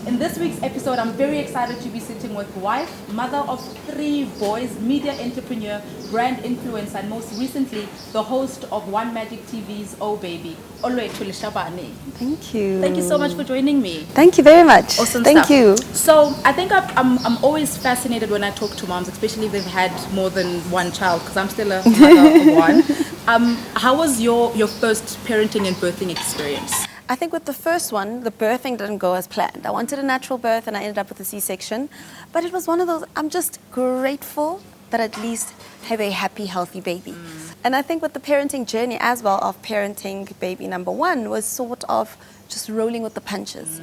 In this week's episode, I'm very excited to be sitting with wife, mother of 3 boys, media entrepreneur, brand influencer, and most recently, the host of One Magic TV's Oh Baby, Olwethu Leshabane. Thank you. Thank you so much for joining me. Thank you very much. Awesome Thank stuff. you. So I think I'm always fascinated when I talk to moms, especially if they've had more than one child, because I'm still a mother of one. How was your first parenting and birthing experience? I think with the first one, the birthing didn't go as planned. I wanted a natural birth and I ended up with a C-section. But it was one of those, I'm just grateful that at least have a happy, healthy baby. And I think with the parenting journey as well of parenting baby number 1 was sort of just rolling with the punches.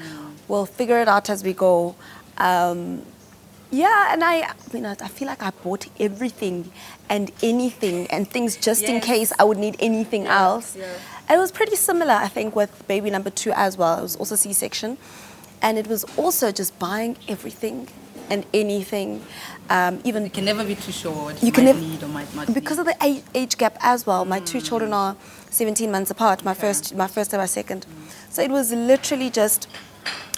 We'll figure it out as we go. Yeah, and I feel like I bought everything and anything and things just in case I would need anything else. Yeah. It was pretty similar, I think, with baby number 2 as well. It was also C-section. And it was also just buying everything and anything. Even You can never be too sure what You you can might nev- need or might not because need. of the age gap as well. My 2 children are 17 months apart, my first and my second. So it was literally just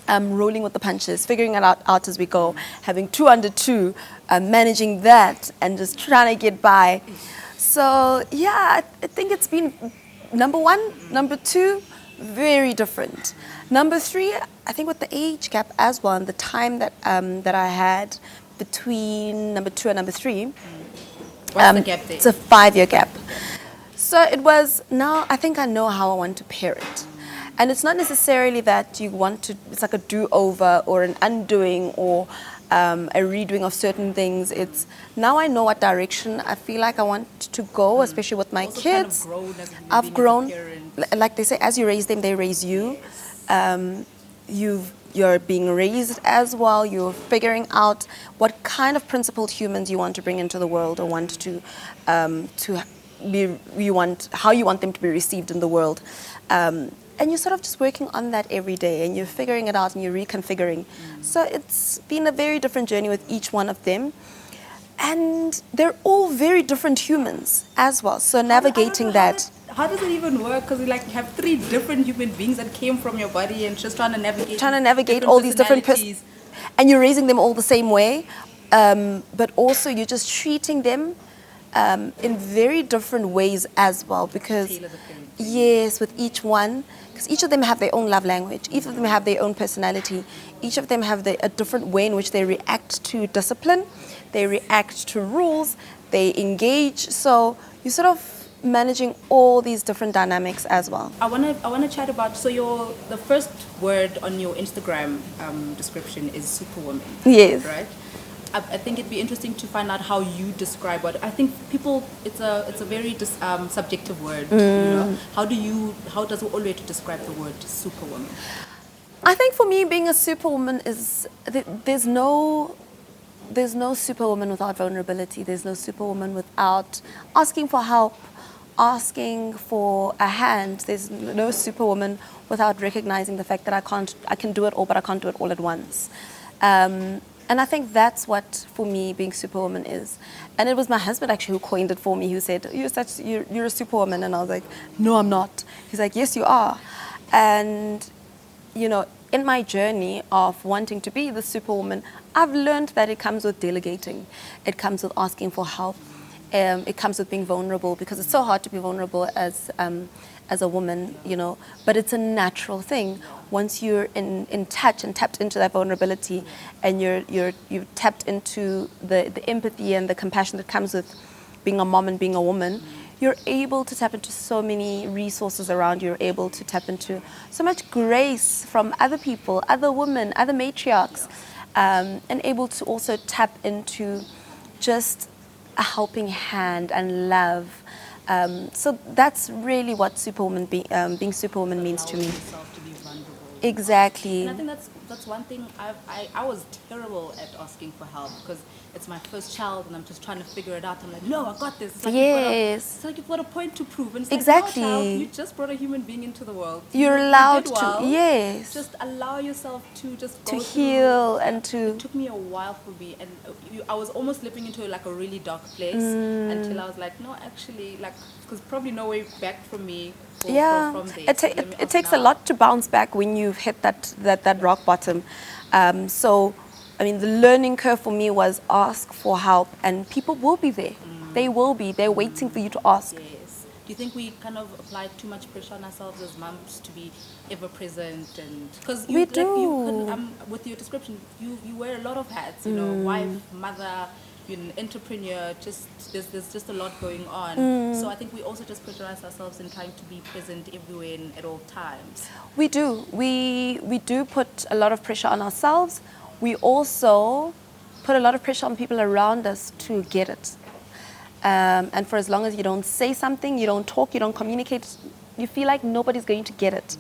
rolling with the punches, figuring it out as we go, having 2 under 2, managing that and just trying to get by. So yeah, I think it's been number 1, number 2, very different. Number 3, I think with the age gap as well, and the time that that I had between number 2 and number 3. What's the gap there? It's a 5-year gap. So it was, now I think I know how I want to parent. And it's not necessarily that you want to, it's like a do-over or an undoing or a redoing of certain things. It's, now I know what direction I feel like I want to go, especially with my Also kids. kind of grown as a human I've being, grown, as a parent. like they say, as you raise them, they raise you. You're being raised as well. You're figuring out what kind of principled humans you want to bring into the world, or want to be, how you want them to be received in the world. And you're sort of just working on that every day, and you're figuring it out and you're reconfiguring. So it's been a very different journey with each one of them. And they're all very different humans as well. So navigating that. How does it even work? Because you have 3 different human beings that came from your body and just trying to navigate all these different personalities. and you're raising them all the same way, but also you're just treating them in very different ways as well, because Tailor the parenting. yes, with each one, because each of them have their own love language, each of them have their own personality, each of them have a different way in which they react to discipline, they react to rules, they engage. So you're sort of managing all these different dynamics as well. I wanna chat about, so the first word on your Instagram description is superwoman. Yes. Right. I think it'd be interesting to find out how you describe what I think people. It's a very subjective word. You know? How does Olwethu describe the word superwoman? I think for me, being a superwoman is there's no superwoman without vulnerability. There's no superwoman without asking for help, asking for a hand. There's no superwoman without recognizing the fact that I can do it all, but I can't do it all at once. And I think that's what, for me, being superwoman is. And it was my husband actually who coined it for me. Who said, you're a superwoman. And I was like, no, I'm not. He's like, yes, you are. And, in my journey of wanting to be the superwoman, I've learned that it comes with delegating. It comes with asking for help. It comes with being vulnerable, because it's so hard to be vulnerable as a woman, but it's a natural thing. Once you're in touch and tapped into that vulnerability, and you've tapped into the empathy and the compassion that comes with being a mom and being a woman, you're able to tap into so many resources around you. You're able to tap into so much grace from other people, other women, other matriarchs, and able to also tap into just a helping hand and love. So that's really what superwoman being superwoman means to me. Yourself to be vulnerable. Exactly. And I think that's one thing. I was terrible at asking for help, because it's my first child and I'm just trying to figure it out. I'm like, no, I got this. It's like Yes. you've got a point to prove. And it's Exactly. like, no, child, you just brought a human being into the world. You're You allowed did well. to. Yes. Just allow yourself to just To go heal through. and to. It took me a while for me, and I was almost slipping into a really dark place until I was like, no, actually, because probably no way back from me. Yeah, from there. it So let me takes ask a now. lot to bounce back when you've hit that rock bottom. bottom. So, I mean, the learning curve for me was ask for help, and people will be there. They will be. They're waiting for you to ask. Yes. Do you think we kind of apply too much pressure on ourselves as moms to be ever present? And because We do. with your description, you wear a lot of hats. You know, wife, mother, you're an entrepreneur. Just there's just a lot going on. So I think we also just pressurize ourselves in trying to be present everywhere and at all times. We do. We do put a lot of pressure on ourselves. We also put a lot of pressure on people around us to get it. And for as long as you don't say something, you don't talk, you don't communicate, you feel like nobody's going to get it.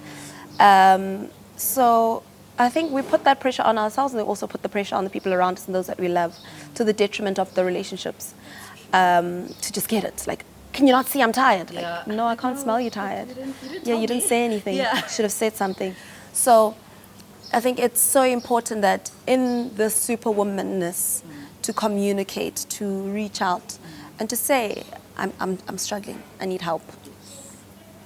So I think we put that pressure on ourselves, and we also put the pressure on the people around us and those that we love, to the detriment of the relationships, to just get it. Like, can you not see I'm tired? Yeah. Like, no, I can't smell you tired. You didn't say anything. Yeah. You should have said something. So I think it's so important that in the superwomanness, to communicate, to reach out, and to say, I'm struggling, I need help.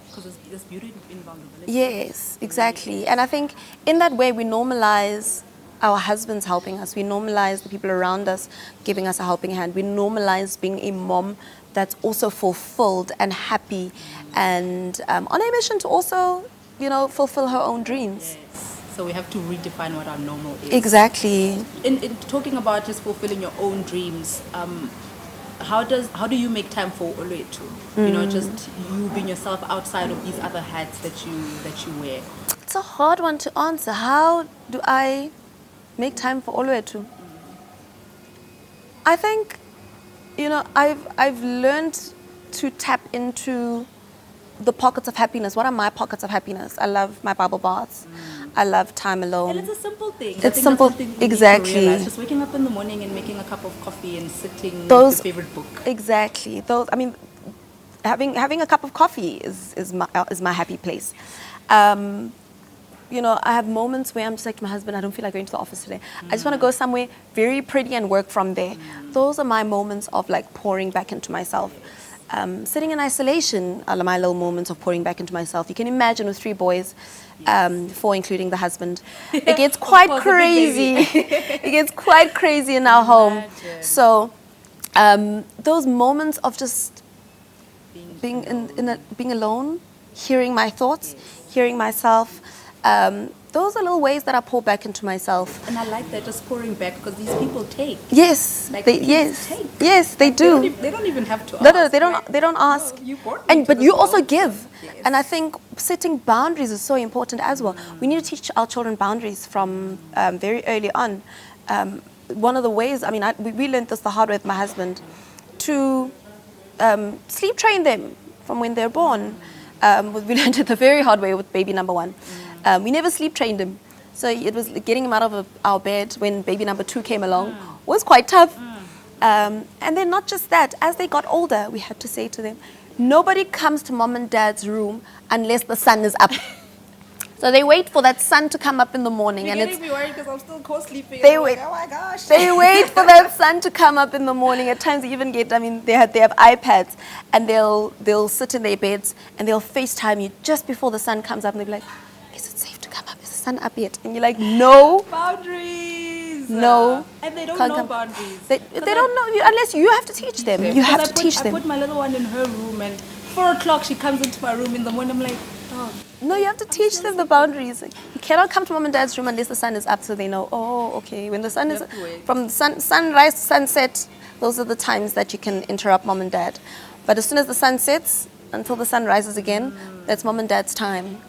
Because there's beauty in vulnerability. Yes, exactly. And I think in that way we normalize our husbands helping us. We normalize the people around us giving us a helping hand. We normalize being a mom that's also fulfilled and happy and on a mission to also, fulfill her own dreams. Yes. So we have to redefine what our normal is. Exactly. In talking about just fulfilling your own dreams, how do you make time for Olwethu? Just you being yourself outside of these other hats that you wear. It's a hard one to answer. How do I make time for Olwethu? I think, I've learned to tap into the pockets of happiness. What are my pockets of happiness? I love my Bible baths. I love time alone. And it's a simple thing. It's simple, exactly. Just waking up in the morning and making a cup of coffee and sitting with your favorite book. Exactly. Having a cup of coffee is my happy place. I have moments where I'm just like to my husband, I don't feel like going to the office today. I just want to go somewhere very pretty and work from there. Those are my moments of like pouring back into myself. Sitting in isolation are my little moments of pouring back into myself. You can imagine with 3 boys, 4 including the husband. It gets quite crazy. It gets quite crazy in our home. So those moments of just being alone, hearing my thoughts, hearing myself, those are little ways that I pour back into myself. And I like that, just pouring back, because these people take. Yes, Like they do. They don't even have to ask. No, they don't ask. No, you brought me to but this you world. also give. Yes. And I think setting boundaries is so important as well. We need to teach our children boundaries from very early on. One of the ways, we learned this the hard way with my husband, to sleep train them from when they're born. We learned it the very hard way with baby number 1. We never sleep trained him. So it was getting him out of our bed when baby number 2 came along was quite tough. And then not just that, as they got older, we had to say to them, nobody comes to mom and dad's room unless the sun is up. So they wait for that sun to come up in the morning. You're and getting me worried because I'm still co-sleeping. They I'm wait. like, oh my gosh. They wait for that sun to come up in the morning. At times they even get, they have iPads, and they'll sit in their beds and they'll FaceTime you just before the sun comes up, and they'll be like, is it safe to come up? Is the sun up yet? And you're like, no. Boundaries. No. And they don't Can't know come. boundaries. They don't know, unless you have to teach them. You have to teach I them. put my little one in her room, and 4 o'clock she comes into my room in the morning. I'm like, dog. No, you have to teach them the boundaries. You cannot come to mom and dad's room unless the sun is up, so they know, oh, okay, when the sun is, from sunrise to sunset, those are the times that you can interrupt mom and dad. But as soon as the sun sets, until the sun rises again, that's mom and dad's time.